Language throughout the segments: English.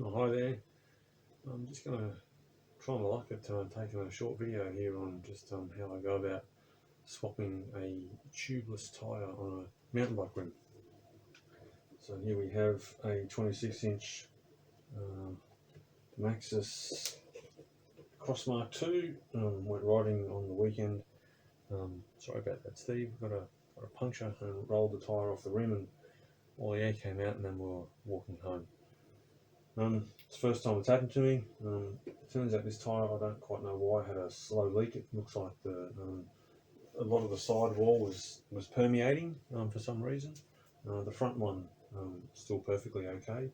Oh, hi there. I'm just going to try my luck at taking a short video here on just how I go about swapping a tubeless tyre on a mountain bike rim. So here we have a 26-inch Maxxis Crossmark 2. Went riding on the weekend. Sorry about that, Steve. Got a puncture and rolled the tyre off the rim, and all the air came out, and then we were walking home. It's the first time it's happened to me. It turns out this tyre, I don't quite know why, had a slow leak. It looks like a lot of the side wall was permeating for some reason. The front one still perfectly okay,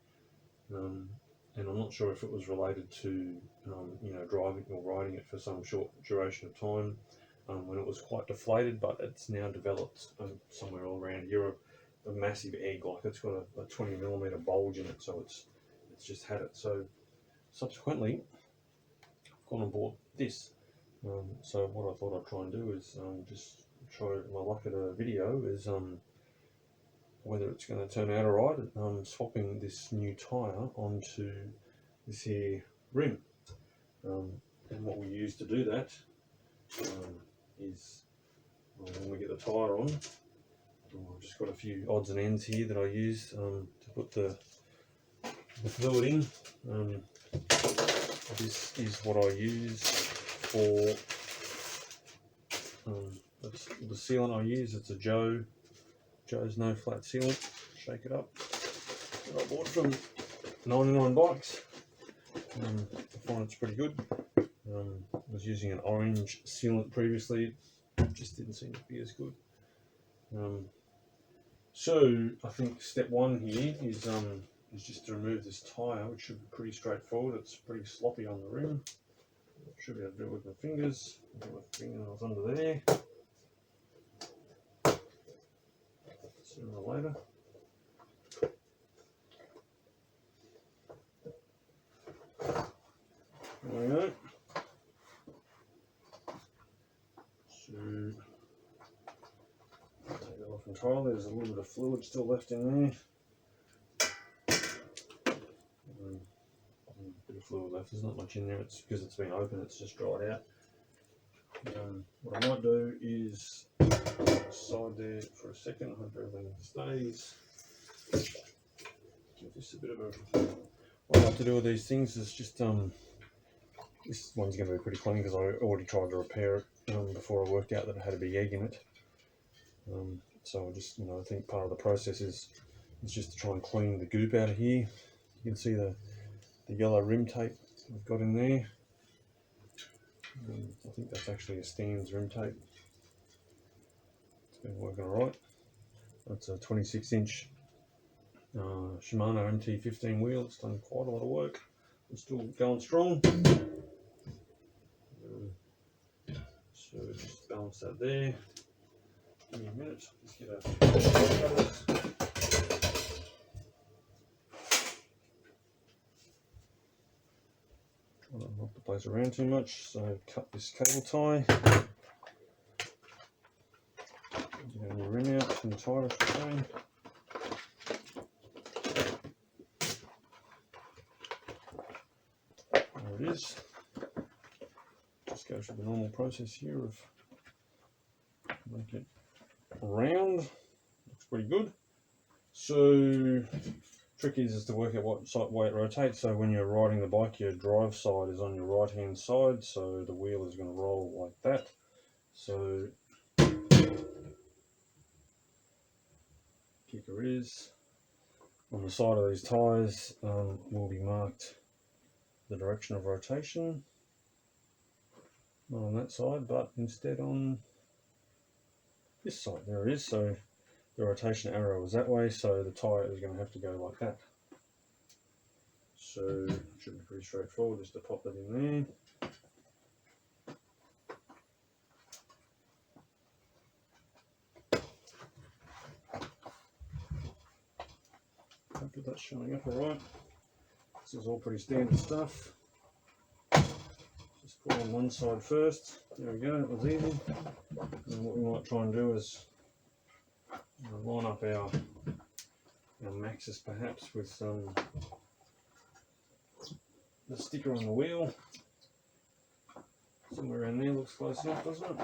and I'm not sure if it was related to driving or riding it for some short duration of time when it was quite deflated, but it's now developed somewhere all around Europe a massive egg. Like it's got a 20mm bulge in it, so it's just had it. So subsequently I've gone and bought this. So what I thought I'd try and do is just try my luck at a video is whether it's going to turn out alright. Swapping this new tyre onto this here rim, and what we use to do that is when we get the tyre on, I've just got a few odds and ends here that I use to put the fluid in. This is what I use for the sealant I use. It's a Joe's no flat sealant. Shake it up. That I bought from 99 Bikes. I find it's pretty good. I was using an orange sealant previously. It just didn't seem to be as good. So I think step one here is just to remove this tyre, which should be pretty straightforward. It's pretty sloppy on the rim. Should be able to do it with my fingers. Get my fingernails under there. Sooner or later. There we go. So take it off entirely. There's a little bit of fluid still left in there. A bit of fluid left. There's not much in there. It's because it's been open. It's just dried out. What I might do is side there for a second. I hope everything stays. Give this a bit of a. What I like to do with these things is just this one's going to be pretty clean because I already tried to repair it before I worked out that it had a big egg in it. So I just I think part of the process is just to try and clean the goop out of here. You can see the yellow rim tape I've got in there. I think that's actually a Stan's rim tape. It's been working alright. That's a 26-inch Shimano MT15 wheel. It's done quite a lot of work. It's still going strong. So just balance that there. Give me a minute. Just get a try not to knock the place around too much. So cut this cable tie. Get a new rim out from the tyre, I should say. There it is. Just go through the normal process here of make it round. Looks pretty good. So trick is to work out what way it rotates. So when you're riding the bike, your drive side is on your right hand side, so the wheel is going to roll like that. So kicker is on the side of these tyres will be marked the direction of rotation. Not on that side, but instead on this side. There it is. So the rotation arrow is that way, so the tyre is going to have to go like that. So it should be pretty straightforward just to pop that in there. Hopefully that's showing up alright. This is all pretty standard stuff. Just put on one side first. There we go, it was easy. And what we might try and do is line up our Maxxis perhaps with some the sticker on the wheel. Somewhere around there looks close enough, doesn't it?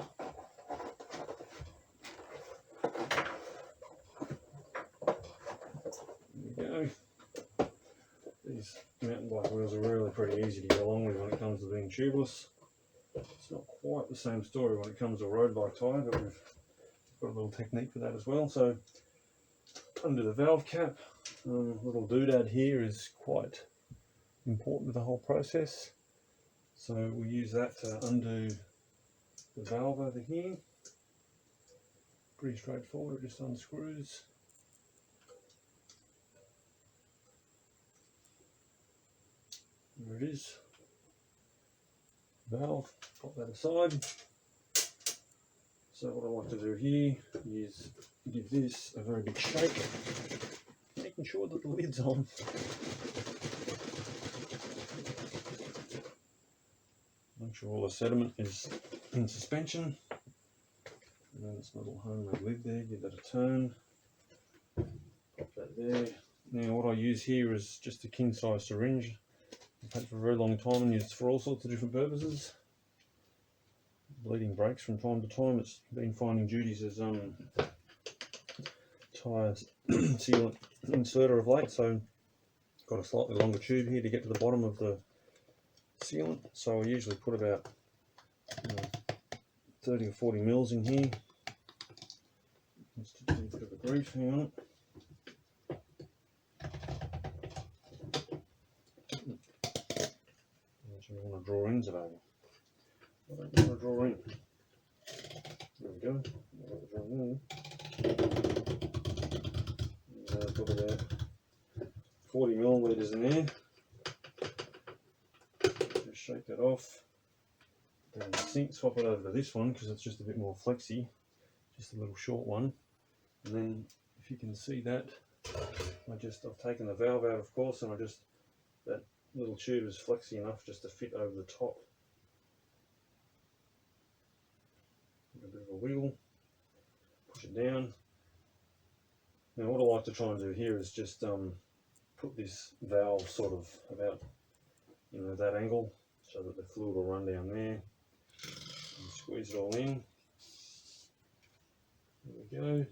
There we go. These mountain bike wheels are really pretty easy to get along with when it comes to being tubeless. It's not quite the same story when it comes to a road bike tyre, but we've got a little technique for that as well. So undo the valve cap. Little doodad here is quite important to the whole process. So we use that to undo the valve over here. Pretty straightforward, it just unscrews. There it is. Valve, pop that aside. So what I like to do here is give this a very big shake, making sure that the lid's on. Make sure all the sediment is in suspension. And then this little homemade lid there, give that a turn. Pop that there. Now what I use here is just a king size syringe. I've had it for a very long time and used it for all sorts of different purposes. Bleeding brakes from time to time. It's been finding duties as tyre sealant inserter of late, so got a slightly longer tube here to get to the bottom of the sealant. So I usually put about 30 or 40 mils in here. Just to do a bit of a grease, hang on. I want to draw in today. I don't want to draw in. There we go. Put about 40 millilitres in there. Just shake that off. Down the sink, swap it over to this one because it's just a bit more flexy. Just a little short one. And then, if you can see that, I've taken the valve out, of course, and that little tube is flexy enough just to fit over the top. A bit of a wiggle, push it down. Now what I like to try and do here is just put this valve sort of about that angle so that the fluid will run down there. And squeeze it all in. There we go.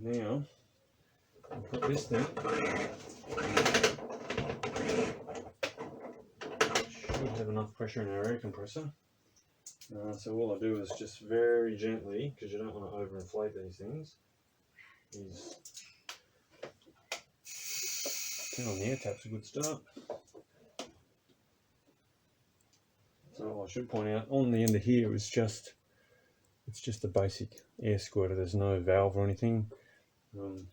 Now I'll put this thing. Should have enough pressure in our air compressor. So all I do is just very gently, because you don't want to overinflate these things, is turn on the air tap's a good start. So I should point out, on the end of here is it's just a basic air squirter. There's no valve or anything. I'm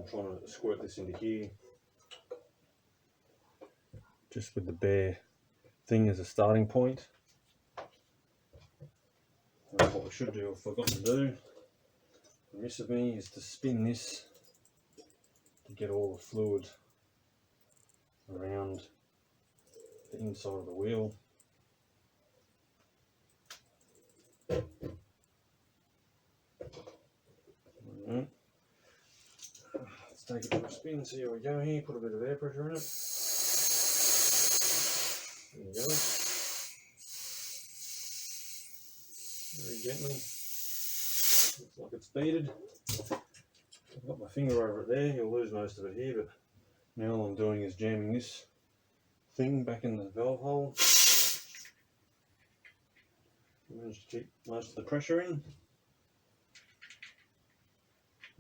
trying to squirt this into here just with the bare thing as a starting point. And what I should do, I've forgotten to do, remiss of me, is to spin this to get all the fluid around the inside of the wheel. Right. Let's take it for a spin, see how we go here, put a bit of air pressure in it. There you go. Very gently. Looks like it's beaded. I've got my finger over it there, you'll lose most of it here, but now all I'm doing is jamming this thing back in the valve hole. I managed to keep most of the pressure in.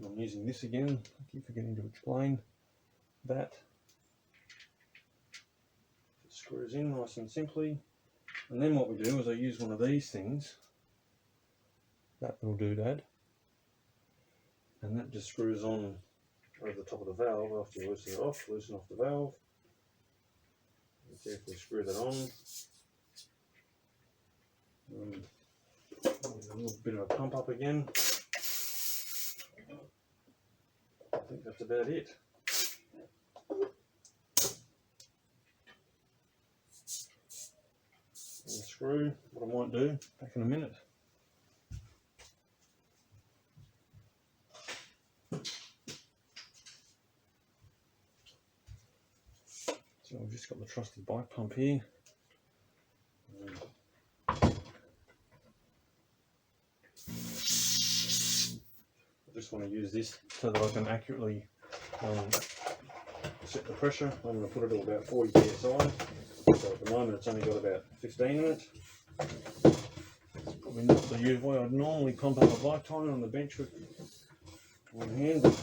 I'm using this again, I keep forgetting to explain that. It screws in nice and simply. And then what we do is I use one of these things, that little doodad, and that just screws on over the top of the valve after you loosen off the valve. And carefully screw that on. A little bit of a pump up again. I think that's about it. And the screw, what I might do, back in a minute. So I've just got the trusted bike pump here. I just want to use this so that I can accurately set the pressure. I'm going to put it at about 40 psi. So at the moment it's only got about 15 in it. It's probably not the usual way I'd normally pump up a bike tire on the bench with one hand, but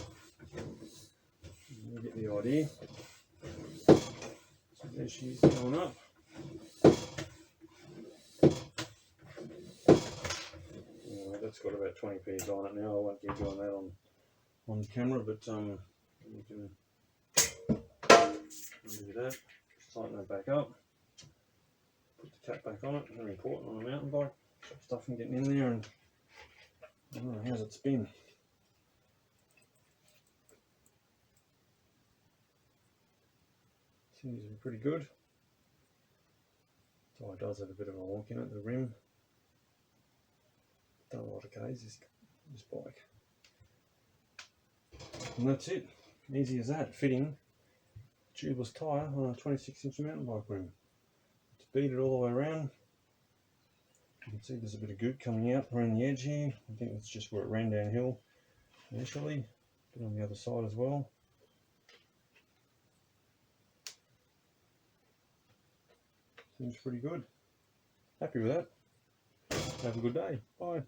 you get the idea. So there she is going up. That's got about 20 psi on it now. I won't keep doing that on camera, but you can do that. Just tighten that back up. Put the cap back on it. Very important on a mountain bike. Stop stuff from getting in there. And how's it spin? Seems to be pretty good. So it does have a bit of a honk in it. The rim. Done a lot of Ks this bike. And that's it. Easy as that. Fitting tubeless tyre on a 26-inch mountain bike rim. To beat it all the way around. You can see there's a bit of goop coming out around the edge here. I think that's just where it ran downhill initially. A bit on the other side as well. Seems pretty good. Happy with that. Have a good day. Bye.